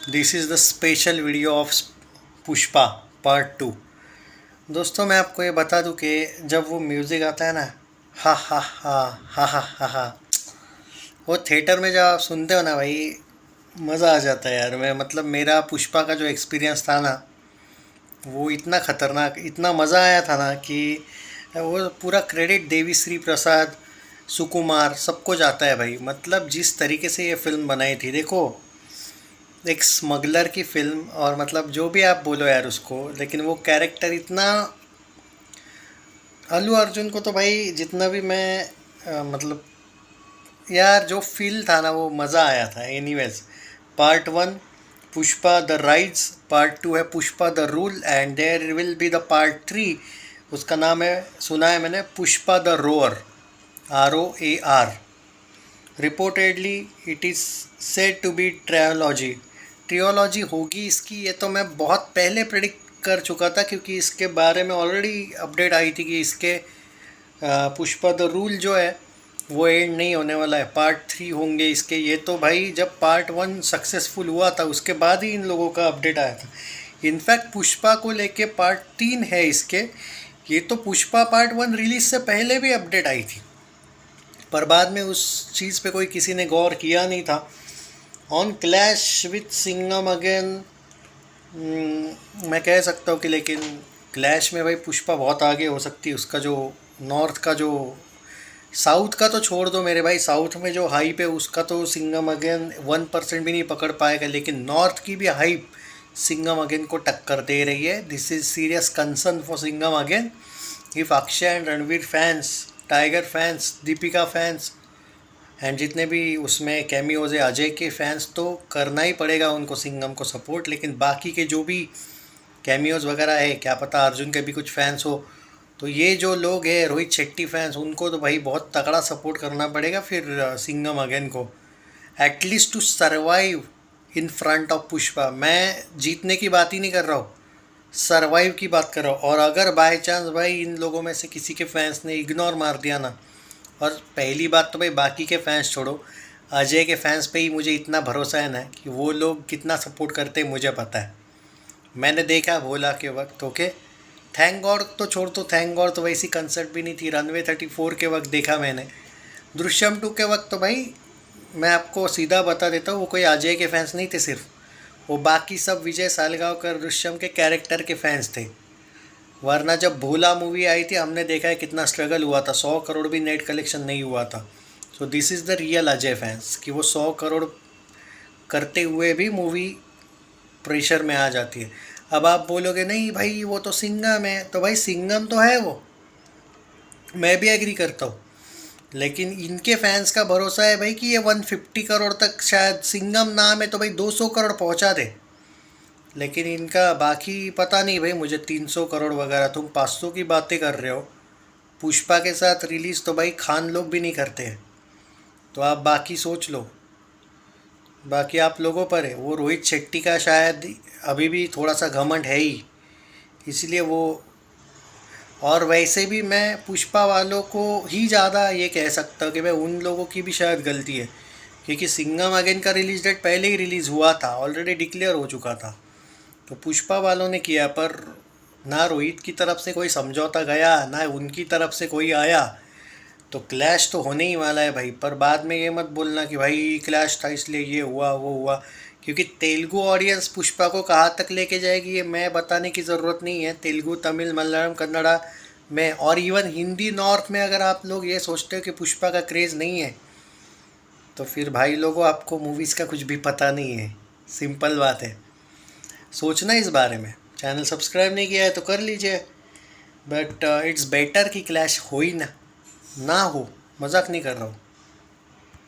This is the special video of Pushpa part 2। दोस्तों मैं आपको ये बता दूं कि जब वो म्यूज़िक आता है ना, हा हा हा हा हा हा हा, वो थिएटर में जब आप सुनते हो ना भाई, मज़ा आ जाता है यार। मैं मतलब मेरा पुष्पा का जो एक्सपीरियंस था ना, वो इतना ख़तरनाक, इतना मज़ा आया था ना कि वो पूरा क्रेडिट देवी श्री प्रसाद, सुकुमार सबको जाता है भाई। मतलब जिस तरीके से ये फिल्म बनाई थी, देखो, एक स्मगलर की फिल्म, और मतलब जो भी आप बोलो यार उसको, लेकिन वो कैरेक्टर इतना, अल्लू अर्जुन को तो भाई जितना भी मैं मतलब यार जो फील था ना, वो मज़ा आया था। Anyways, part 1 Pushpa the rides, part 2 है Pushpa the rule, and there will be the part 3। उसका नाम है, सुना है मैंने, Pushpa the roar, ROAR। Reportedly it is said to be trilogy, trilogy होगी इसकी। ये तो मैं बहुत पहले प्रेडिक्ट कर चुका था, क्योंकि इसके बारे में ऑलरेडी अपडेट आई थी कि इसके पुष्पा द रूल जो है वो एंड नहीं होने वाला है, पार्ट 3 होंगे इसके। ये तो भाई जब पार्ट 1 सक्सेसफुल हुआ था उसके बाद ही इन लोगों का अपडेट आया था। इनफैक्ट पुष्पा को लेके पार्ट 3 है इसके। ये तो पुष्पा पार्ट 1 रिलीज से पहले भी अपडेट आई थी, पर बाद में उस चीज़ पे कोई किसी ने गौर किया नहीं था। On clash with Singham again, मैं कह सकता हूँ कि, लेकिन क्लैश में भाई पुष्पा बहुत आगे हो सकती है। उसका जो नॉर्थ का जो, साउथ का तो छोड़ दो मेरे भाई, साउथ में जो हाइप है उसका तो सिंघम अगेन 1% भी नहीं पकड़ पाएगा, लेकिन नॉर्थ की भी हाइप सिंघम अगेन को टक्कर दे रही है। This is serious concern for Singham again. If Akshay and Ranveer fans, tiger fans, Deepika fans, and जितने भी उसमें कैमियोज है, अजय के फैंस, तो करना ही पड़ेगा उनको सिंघम को सपोर्ट। लेकिन बाकी के जो भी कैमियोज वगैरह है, क्या पता अर्जुन के भी कुछ फैंस हो, तो ये जो लोग हैं रोहित शेट्टी फैंस, उनको तो भाई बहुत तगड़ा सपोर्ट करना पड़ेगा फिर सिंघम अगेन को, at least to survive in front of Pushpa. मैं जीतने की बात ही नहीं कर रहा हूँ, सरवाइव की बात कर रहा हूँ। और अगर बाय चांस भाई इन लोगों में से किसी के फैंस ने इग्नोर मार दिया ना, और पहली बात तो भाई बाकी के फैंस छोड़ो, अजय के फैंस पे ही मुझे इतना भरोसा है ना कि वो लोग कितना सपोर्ट करते हैं मुझे पता है। मैंने देखा भोला के वक्त, ओके, थैंक गॉड तो छोड़, तो थैंक गॉड तो वैसी कंसर्ट भी नहीं थी, रनवे 34 के वक्त देखा मैंने। दृश्यम 2 के वक्त तो भाई मैं आपको सीधा बता देता हूँ, वो कोई अजय के फैंस नहीं थे सिर्फ, वो बाकी सब विजय सालगांवकर दृश्यम के कैरेक्टर के फैंस थे। वरना जब भोला मूवी आई थी हमने देखा है कितना स्ट्रगल हुआ था, 100 करोड़ भी नेट कलेक्शन नहीं हुआ था। So this is the real Ajay fans, कि वो 100 करोड़ करते हुए भी मूवी प्रेशर में आ जाती है। अब आप बोलोगे नहीं भाई वो तो सिंघम है, तो भाई सिंघम तो है वो, मैं भी एग्री करता हूँ, लेकिन इनके फैंस का भरोसा है भाई कि ये 150 करोड़ तक, शायद सिंघम नाम है तो भाई 200 करोड़ पहुँचा दे। लेकिन इनका बाकी पता नहीं भाई, मुझे 300 करोड़ वगैरह, तुम 500 की बातें कर रहे हो। पुष्पा के साथ रिलीज़ तो भाई खान लोग भी नहीं करते हैं, तो आप बाकी सोच लो। बाकी आप लोगों पर है। वो रोहित शेट्टी का शायद अभी भी थोड़ा सा घमंड है ही, इसलिए वो, और वैसे भी मैं पुष्पा वालों को ही ज़्यादा ये कह सकता हूँ कि भाई उन लोगों की भी शायद गलती है, क्योंकि सिंघम अगेन का रिलीज़ डेट पहले ही रिलीज़ हुआ था, ऑलरेडी डिक्लेयर हो चुका था। तो पुष्पा वालों ने किया, पर ना रोहित की तरफ से कोई समझौता गया, ना उनकी तरफ से कोई आया, तो क्लैश तो होने ही वाला है भाई। पर बाद में ये मत बोलना कि भाई क्लैश था इसलिए ये हुआ वो हुआ, क्योंकि तेलुगु ऑडियंस पुष्पा को कहाँ तक लेके जाएगी ये मैं बताने की ज़रूरत नहीं है। तेलुगु, तमिल, मलयालम, कन्नड़ा में, और इवन हिंदी नॉर्थ में अगर आप लोग ये सोचते हो कि पुष्पा का क्रेज़ नहीं है, तो फिर भाई लोगों आपको मूवीज़ का कुछ भी पता नहीं है। सिंपल बात है, सोचना इस बारे में। चैनल सब्सक्राइब नहीं किया है तो कर लीजिए, बट इट्स बेटर कि क्लैश हो ही ना हो। मजाक नहीं कर रहा हूँ।